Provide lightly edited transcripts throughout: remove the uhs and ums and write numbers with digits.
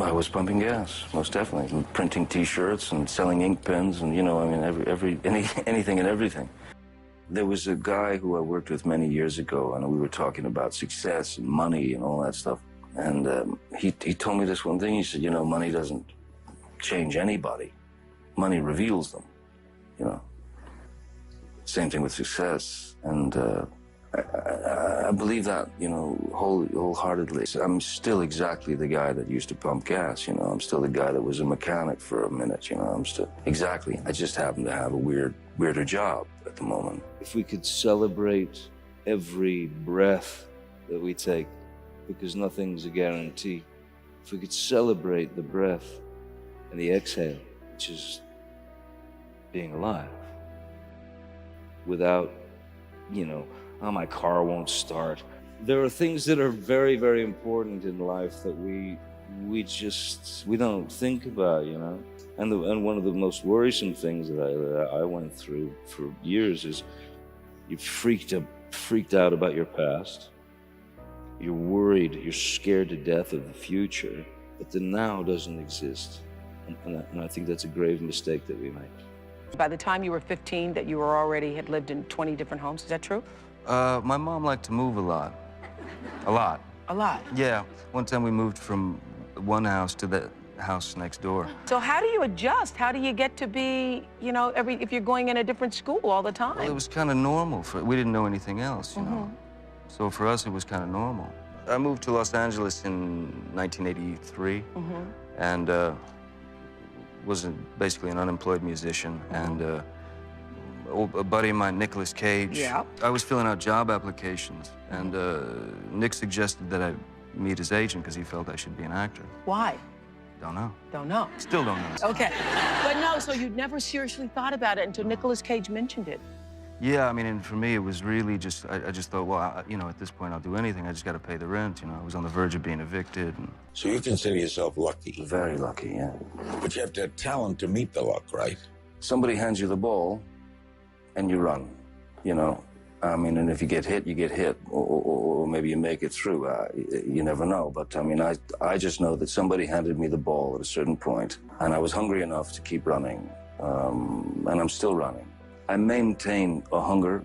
I was pumping gas, most definitely, and printing T-shirts and selling ink pens, and I mean, anything and everything. There was a guy who I worked with many years ago, and we were talking about success and money and all that stuff. And he told me this one thing. He said, money doesn't change anybody. Money reveals them. Same thing with success, and I believe that, wholeheartedly. I'm still exactly the guy that used to pump gas, I'm still the guy that was a mechanic for a minute, I'm still, exactly. I just happen to have a weirder job at the moment. If we could celebrate every breath that we take, because nothing's a guarantee. If we could celebrate the breath and the exhale, which is being alive, without, oh, my car won't start. There are things that are very, very important in life that we don't think about, And one of the most worrisome things that I went through for years is you're freaked out about your past. You're worried, you're scared to death of the future, but the now doesn't exist. And I think that's a grave mistake that we make. By the time you were 15, that you had lived in 20 different homes, is that true? My mom liked to move a lot. A lot. A lot? Yeah. One time we moved from one house to the house next door. So how do you adjust? How do you get to be, if you're going in a different school all the time? Well, it was kind of normal. We didn't know anything else, you know. So for us, it was kind of normal. I moved to Los Angeles in 1983, and was basically an unemployed musician, and a buddy of mine, Nicolas Cage. Yeah. I was filling out job applications, and Nick suggested that I meet his agent because he felt I should be an actor. Why? Don't know. Don't know. Still don't know. Okay. But no, so you never seriously thought about it until Nicolas Cage mentioned it. Yeah, I mean, and for me, it was really just, I just thought, well, at this point, I'll do anything. I just got to pay the rent, I was on the verge of being evicted. And... So you consider yourself lucky? Very lucky, yeah. But you have to have talent to meet the luck, right? Somebody hands you the ball, and you run, I mean, and if you get hit, you get hit, or maybe you make it through. You never know. But, I mean, I just know that somebody handed me the ball at a certain point, and I was hungry enough to keep running, and I'm still running. I maintain a hunger,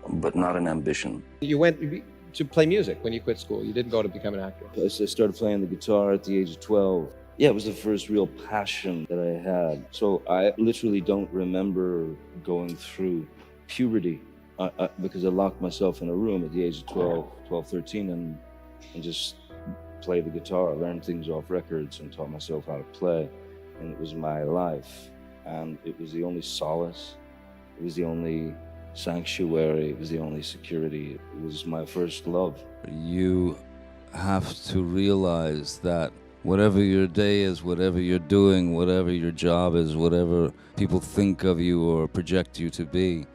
but not an ambition. You went to play music when you quit school. You didn't go to become an actor. I started playing the guitar at the age of 12. Yeah, it was the first real passion that I had. So I literally don't remember going through puberty because I locked myself in a room at the age of 12, 13, and just played the guitar, learned things off records, and taught myself how to play. And it was my life. And it was the only solace. It was the only sanctuary. It was the only security. It was my first love. You have to realize that whatever your day is, whatever you're doing, whatever your job is, whatever people think of you or project you to be,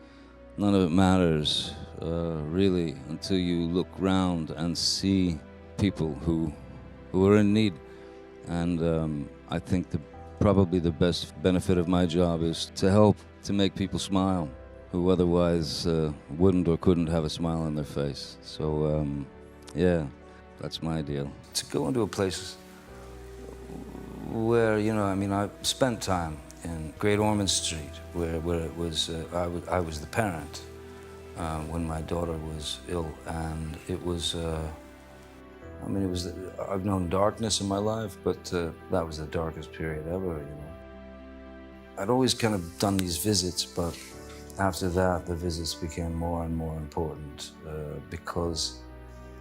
none of it matters, really, until you look around and see people who are in need. And I think probably the best benefit of my job is to help to make people smile who otherwise wouldn't or couldn't have a smile on their face. So, yeah, that's my deal. To go into a place where, I spent time in Great Ormond Street, where it was, I was the parent when my daughter was ill, and it was, I've known darkness in my life, but that was the darkest period ever, I'd always kind of done these visits, but after that, the visits became more and more important because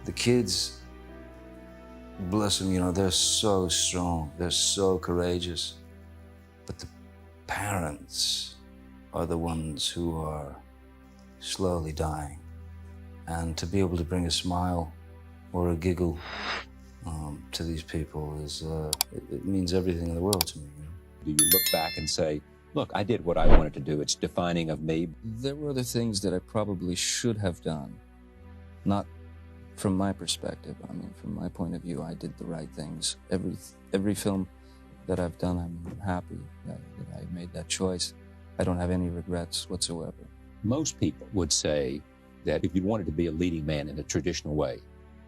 the kids, bless them, they're so strong, they're so courageous, but the parents are the ones who are slowly dying. And to be able to bring a smile or a giggle to these people is, it means everything in the world to me. Do you look back and say, look, I did what I wanted to do. It's defining of me. There were other things that I probably should have done. Not from my perspective. From my point of view, I did the right things. Every film that I've done, I'm happy that I made that choice. I don't have any regrets whatsoever. Most people would say that if you wanted to be a leading man in a traditional way,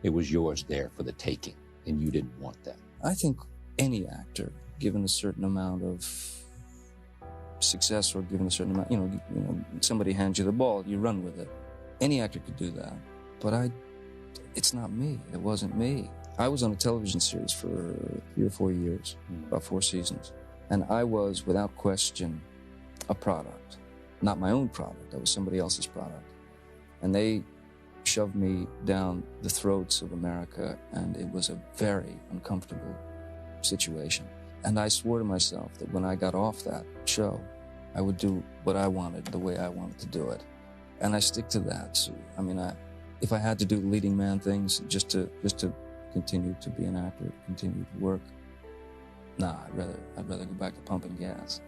it was yours there for the taking, and you didn't want that. I think any actor, given a certain amount of success or given a certain amount, somebody hands you the ball, you run with it. Any actor could do that, but it's not me. It wasn't me. I was on a television series for 3 or 4 years, about 4 seasons, and I was, without question, a product. Not my own product, I was somebody else's product. And they shoved me down the throats of America, and it was a very uncomfortable situation. And I swore to myself that when I got off that show, I would do what I wanted, the way I wanted to do it. And I stick to that. So, I mean, if I had to do leading man things just to continue to be an actor, continue to work, nah, I'd rather go back to pumping gas.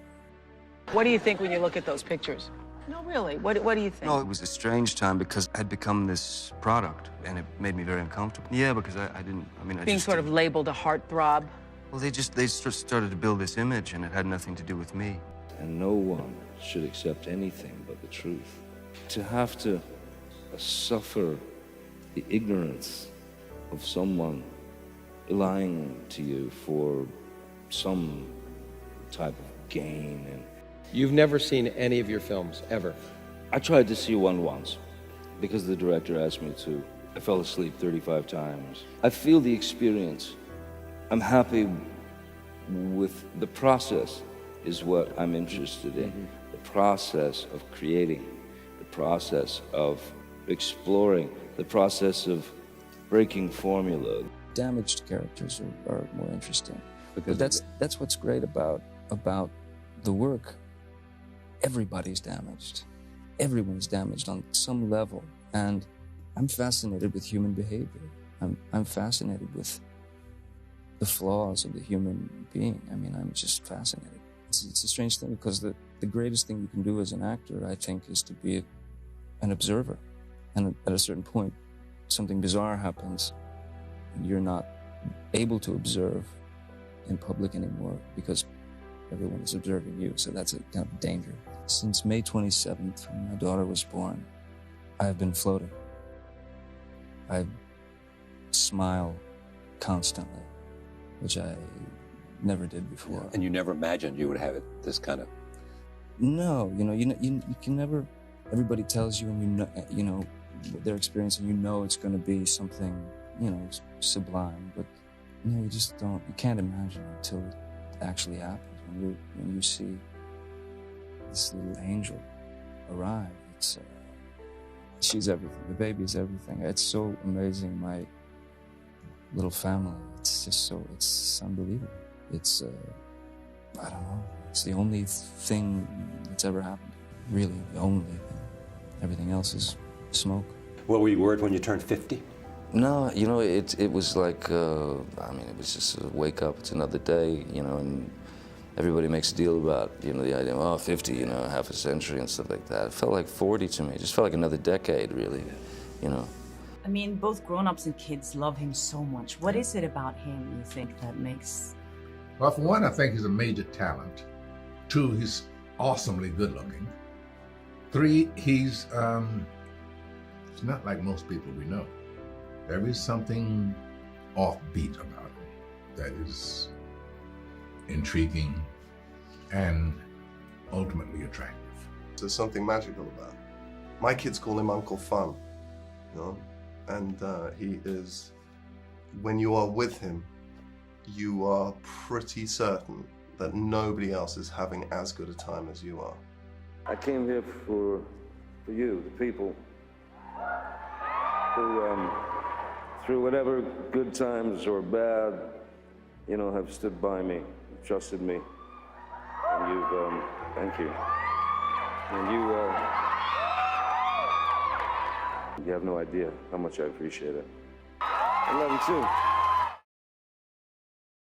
What do you think when you look at those pictures? No, really. What do you think? No, it was a strange time because I'd become this product, and it made me very uncomfortable. Yeah, because I didn't. I mean, Being sort of labeled a heartthrob. Well, they started to build this image, and it had nothing to do with me. And no one should accept anything but the truth. To have to suffer the ignorance of someone lying to you for some type of gain. And You've never seen any of your films, ever? I tried to see one once because the director asked me to. I fell asleep 35 times. I feel the experience. I'm happy with the process is what I'm interested in. The process of creating, the process of exploring, the process of breaking formula. Damaged characters are more interesting. Because that's what's great about the work. Everybody's damaged. Everyone's damaged on some level. And I'm fascinated with human behavior. I'm fascinated with the flaws of the human being. I mean, I'm just fascinated. It's a strange thing because the greatest thing you can do as an actor, I think, is to be an observer. And at a certain point, something bizarre happens, and you're not able to observe in public anymore because everyone is observing you. So that's a kind of danger. Since May 27th, when my daughter was born, I've been floating. I smile constantly, which I never did before. And you never imagined you would have it this kind of... No, you can never. Everybody tells you, and you know what they're experiencing. You know it's going to be something, sublime. But no, you just don't. You can't imagine it until it actually happens. When you see this little angel arrive, she's everything. The baby's everything. It's so amazing. My little family. It's unbelievable. It's I don't know. It's the only thing that's ever happened. Really, the only thing. Everything else is smoke. What were you worried when you turned 50? No, it was like, it was just a wake up. It's another day, and everybody makes a deal about, the idea of, 50, half a century and stuff like that. It felt like 40 to me. It just felt like another decade, really, I mean, both grown-ups and kids love him so much. What is it about him, you think, that makes... Well, for one, I think he's a major talent. 2, he's awesomely good-looking. 3, he's not like most people we know. There is something offbeat about him that is intriguing and ultimately attractive. There's something magical about him. My kids call him Uncle Fun, and he is, when you are with him, you are pretty certain that nobody else is having as good a time as you are. I came here for you, the people, who, through whatever good times or bad, have stood by me, trusted me, and you've, thank you. And you have no idea how much I appreciate it. I love you too.